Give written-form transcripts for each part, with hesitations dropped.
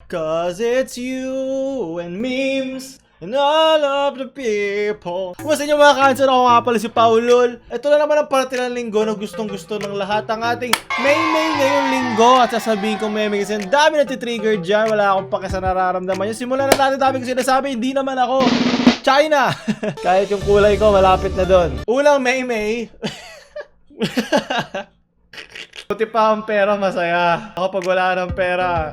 'Cause it's you and memes and all of the people. Kumusta nyo mga kansan? Ako nga pala si Paulol. Ito na naman ang parte ng linggo na gustong gusto ng lahat. Ang ating May ngayong linggo. At sasabihin ko may kasi ang dami natitrigger dyan. Wala akong pake sa nararamdaman nyo. Simulan na natin, dami ko sinasabi. Hindi naman ako China. Kahit yung kulay ko malapit na doon. Unang May. Buti pa ang pera, masaya. Ako pag wala ng pera,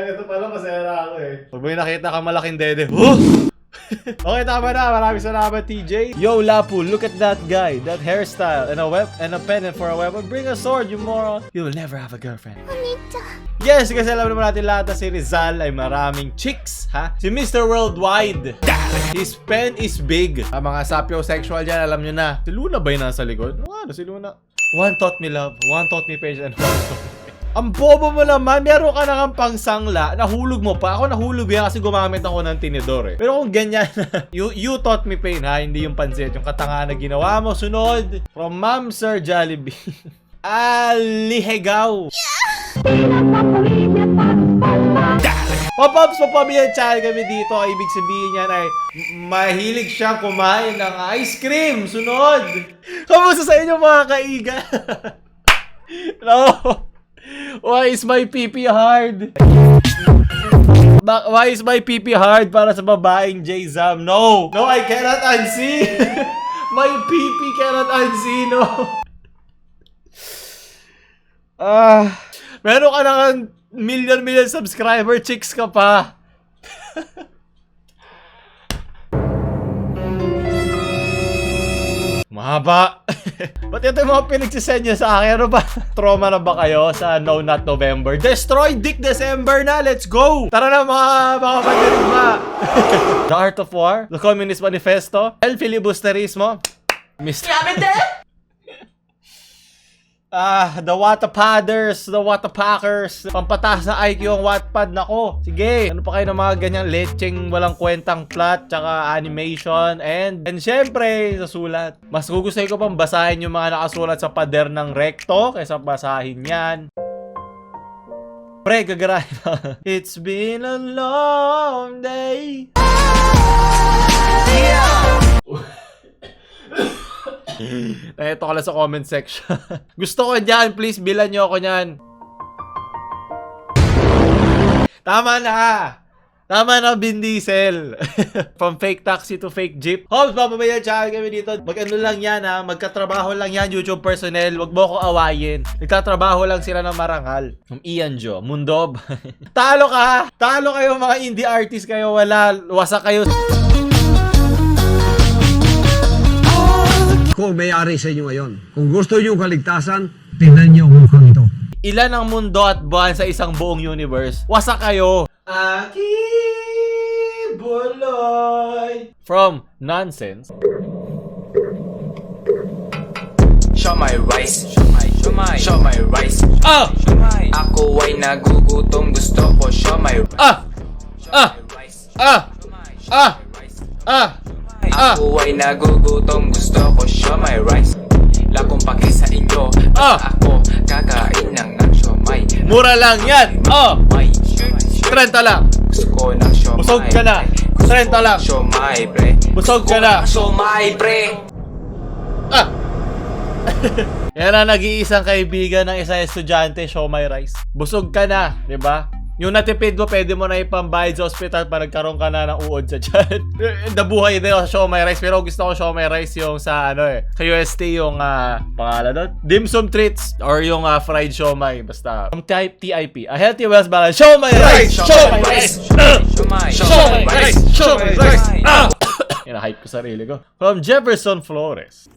ito pala, masaya na ako eh. Pag may nakita kang malaking dede, okay, tama na. Maraming salamat, TJ. Yo, Lapu, look at that guy. That hairstyle and a pendant for a weapon. Bring a sword, you moron. You'll never have a girlfriend. Yes, kasi alam naman natin lahat na si Rizal ay maraming chicks, ha? Si Mr. Worldwide. His pen is big. Ang mga sapiosexual dyan, alam nyo na. Si Luna ba yung nasa likod? Ano si Luna? One taught me love, one taught me patience, and one taught me... Ang bobo mo naman, meron ka na kang pangsangla, nahulog mo pa. Ako nahulog yan kasi gumamit ako ng tinidor eh. Pero kung ganyan, you taught me pain ha, hindi yung pansit. Yung katangaan na ginawa mo. Sunod, from Ma'am Sir Jollibee. Alihegaw. Pop-ups, papabili channel kami dito. Ibig sabihin niyan ay mahilig siyang kumain ng ice cream. Sunod. Kamusta sa inyo mga kaiga? No. Why is my PP hard? Why is my PP hard para sa babaeng J-Zam? No! No, I cannot unsee! My PP cannot unsee, no! Meron ka na million subscriber, chicks ka pa. Mahaba. Ba't ito yung mga pinagsisend nyo sa akin? Ano ba? Trauma na ba kayo sa No Not November? Destroy Dick December na! Let's go! Tara na mga pandirigma! The Art of War? The Communist Manifesto? El Filibusterismo? Mr. The Wattapadders, the Wattapackers, pampataas na IQ ang Wattpad, nako. Sige, ano pa kayo ng mga ganyang lecheng walang kwentang plot, tsaka animation, and syempre, sa sulat. Mas gugustuhin ko pang basahin yung mga nakasulat sa pader ng recto, kaysa basahin yan. Pre, gagarahin na. It's been a long day. Ito ka lang sa comment section. Gusto ko dyan, please bilan nyo ako nyan. Tama na, Vin Diesel. From fake taxi to fake jeep. Homes, papabayan channel kami dito. Mag-ano lang yan ha, magkatrabaho lang yan, YouTube personnel. Wag mo ko awayin. Nagtatrabaho lang sila ng marangal. Ian Jo, Mundob. Talo kayo mga indie artist kayo. Wala, wasak kayo. Ako may-ari sa inyo ngayon. Kung gusto nyo kaligtasan, tingnan nyo ang mukhang ito. Ilan ang mundo at buwan sa isang buong universe? Wasak kayo! Aki Buloy! From Nonsense. Show my rice, show my rice. Ako ay nagugutom, gusto ko show my rice. Ako ay nagugutom, gusto ko show my rice. Lakong paki sa inyo, ako kakain ng siomay. Mura lang yan! 30 lang! Gusto ko ng siomay. Busog ka na! 30 lang! Siomay, pre. Busog ka na! Siomay, pre. Yan ang nag-iisang kaibigan ng isang estudyante, show my rice. Busog ka na, di ba? Yung natipid mo, pwede mo na ipambayad sa ospital para nagkaroon ka na ng uod sa tiyan. Nabuhay din ako sa show my rice. Pero gusto ko show my rice yung sa sa UST yung pangalan doon, dim sum treats or yung fried siomai. Basta yung TIP, a healthy wealth balance. Show my rice! Show my rice! Show my rice! Show my rice! Ina-hype ko sarili ko. From Jefferson Flores.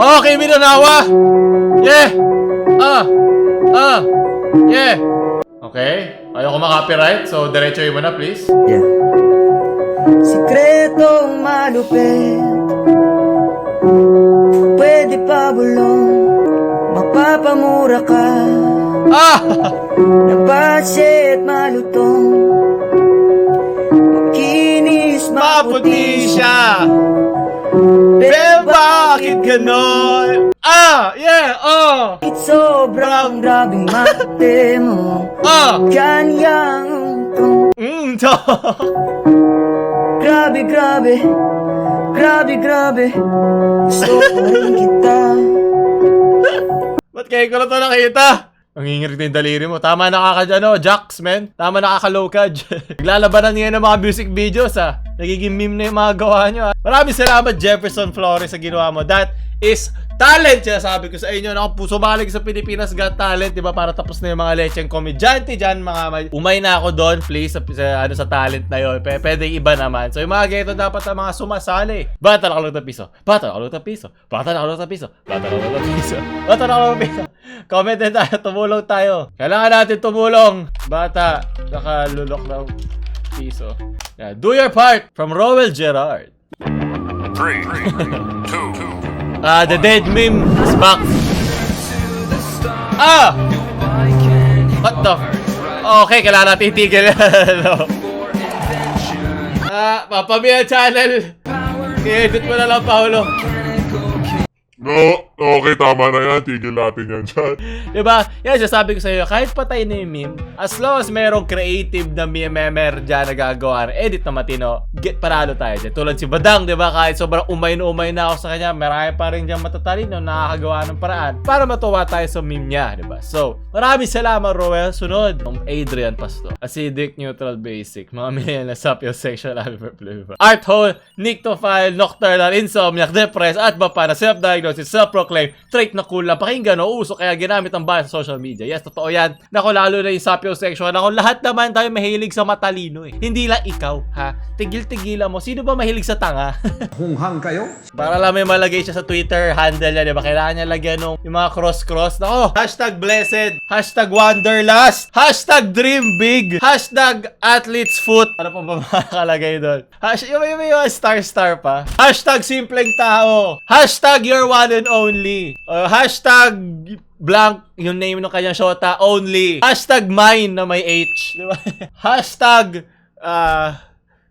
Okay, Minanawa! Yeah! Yeah! Okay. Ayoko ma-copyright, so diretso mo na, please. Yeah. Sikretong malupit, pwede pa bulong, mapapamura ka. Ah! Na budget malutong, puti siya. Pero bakit ganon? Yeah, Bakit sobrang grabing mate mo? Ganyang To. Grabe, grabe. Grabe, grabe. Gusto ko rin kita. Ba't kayo ko na ito nakita? Ang ingirig na yung daliri mo. Tama Jacks, man. Tama nakaka-low-cad. Naglalabanan niya ng mga music videos, Nagiging meme na yung mga gawa nyo, Maraming salamat, Jefferson Flores, sa ginawa mo. That is talent, sabi ko sa inyo. Sumali sa Pilipinas Got Talent, di ba? Para tapos na yung mga lecheng komedyante dyan, umay na ako doon, please, sa talent na yun. Pwede iba naman. So, yung mga ganito dapat ang mga sumasali. Bata na kalong piso. Bata na kalong piso. Bata na kalong piso. Bata na kalong piso. Bata na kalong piso. Comment din tayo. Tumulong tayo. Kailangan natin tumulong. Bata, nakalulok ng piso. Yeah. Do your part from Rowell Gerard. 3, 2, The dead meme is back. What the? Okay, kailangan natin itigil. Papamia channel. I-edit mo na lang, Paolo. No, okay, tama na yan. Tigil natin yan dyan. Diba? Yan, sasabi ko sa iyo, kahit patay na yung meme, as long as merong creative na memer dyan na gagawa, edit na matino, panalo tayo dyan. Tulad si Badang, diba? Kahit sobrang umay na ako sa kanya, marami pa rin dyan matatalino, nakakagawa ng paraan para matuwa tayo sa meme niya, diba? So, maraming salamat, Roel. Sunod, Adrian Pasto. Acidic, neutral, basic. Mga millennial na sapiosexual, art hole, nictophile, nocturnal, insomniac, depressed, at bapa na self-diagnosed, self-proclaimed, trait na cool lang, pakinggan o uso, kaya ginamit ang bias sa social media. Yes, totoo yan. Nako, lalo na yung sapiosexual. Nako, lahat naman tayo mahilig sa matalino Hindi lang ikaw, ha? Tigil-tigilan mo. Sino ba mahilig sa tanga? Hunghang kayo? Para lang may malagay siya sa Twitter handle niya, diba? Kailangan niya lagyan yung mga cross-cross. Nako, hashtag blessed, hashtag wanderlust, hashtag dream big, hashtag athlete's foot. Ano pa ba makakalagay doon? Yung star pa. Hashtag simpleng tao. Hashtag your one and only. Hashtag blank yung name ng kanyang shota only. Hashtag mine na may H. Diba? Hashtag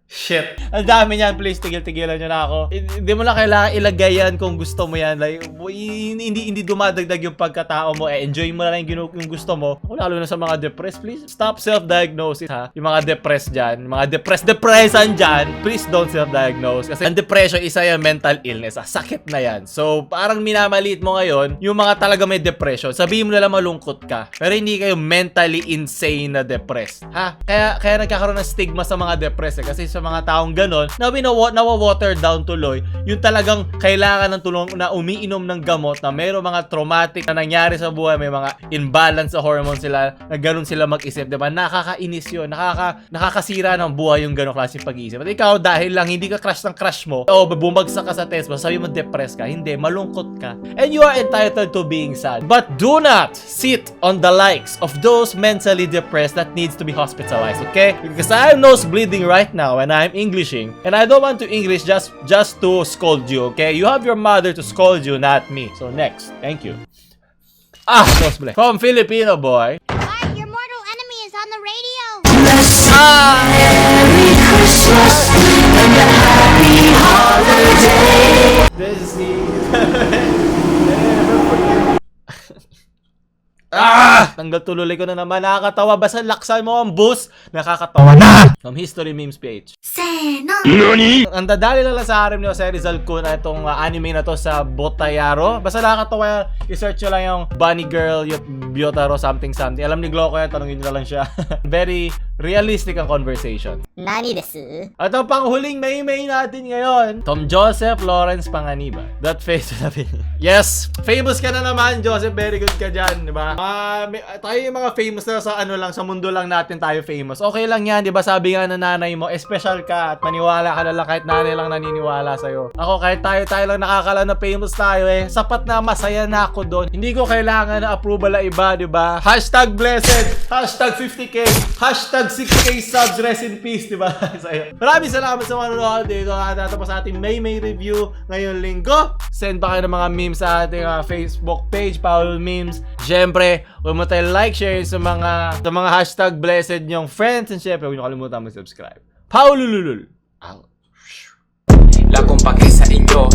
shit. Ang dami niyan. Please, tigil-tigilan nyo na ako. Hindi mo lang kailangan ilagay yan kung gusto mo yan. Like, hindi dumadagdag yung pagkatao mo. Enjoy mo na lang yung gusto mo. Lalo na sa mga depressed, please. Stop self-diagnosis, ha? Yung mga depressed dyan, mga depressan dyan, please don't self-diagnose. Kasi ang depression, isa yung mental illness. Sakit na yan. So, parang minamaliit mo ngayon, yung mga talaga may depression. Sabihin mo na lang malungkot ka. Pero hindi kayo mentally insane na depressed. Ha? Kaya nagkakaroon ng stigma sa mga depressed. Kasi sa mga taong ganon, na nawa-water down tuloy, yung talagang kailangan ng tulong na umiinom ng gamot, na mayroong mga traumatic na nangyari sa buhay, may mga imbalance sa hormones sila, na ganon sila mag-isip, diba? Nakakainis yun, nakakasira ng buhay yung ganon klase pag-iisip. At ikaw, dahil lang hindi ka crush ng crush mo, o bumagsak ka sa test mo, sabi mo depressed ka, hindi, malungkot ka. And you are entitled to being sad. But do not sit on the likes of those mentally depressed that needs to be hospitalized, okay? Because I am nose bleeding right now, and I'm Englishing, and I don't want to English just to scold you, okay? You have your mother to scold you, not me. So next, thank you. Cosplay from Filipino boy. What? Your mortal enemy is on the radio. Merry Christmas and a happy holiday. This is tanggal tuloy ko na naman. Nakakatawa. Basta laksan mo ang boost. Nakakatawa na. From History Memes page. Seno. Ang dadali lang sa harem ni Jose Rizal Kun na itong anime na to sa Botayaro. Basta nakakatawa. I-search nyo lang yung Bunny Girl, Byotaro, something. Alam ni Gloco yan. Tanungin nyo na lang siya. Very realistic ang conversation. Nani desu? At ang panghuling May natin ngayon, Tom Joseph Lawrence Panganiban. That face na yes, famous ka na naman, Joseph. Very good ka dyan, di ba? Tayo yung mga famous na sa sa mundo lang natin tayo famous. Okay lang yan, di ba? Sabi nga na nanay mo, special ka at maniwala ka na lang kahit nanay lang naniniwala sa'yo. Ako, kahit tayo lang nakakala na famous tayo sapat na, masaya na ako doon. Hindi ko kailangan na approval na iba, di ba? Hashtag blessed, hashtag 50k, hashtag 6k subs, rest in peace, di ba? Maraming salamat sa manonood dito. Natapos sa ating May review ngayong linggo. Send pa kayo ng mga memes sa ating Facebook page, Paul Memes. Siyempre, huwag mo tayo like, share sa mga hashtag blessed nyong friends. And syempre, huwag nyo kalimutan mag-subscribe. Paul Lulul out. Lakong pake sa inyo,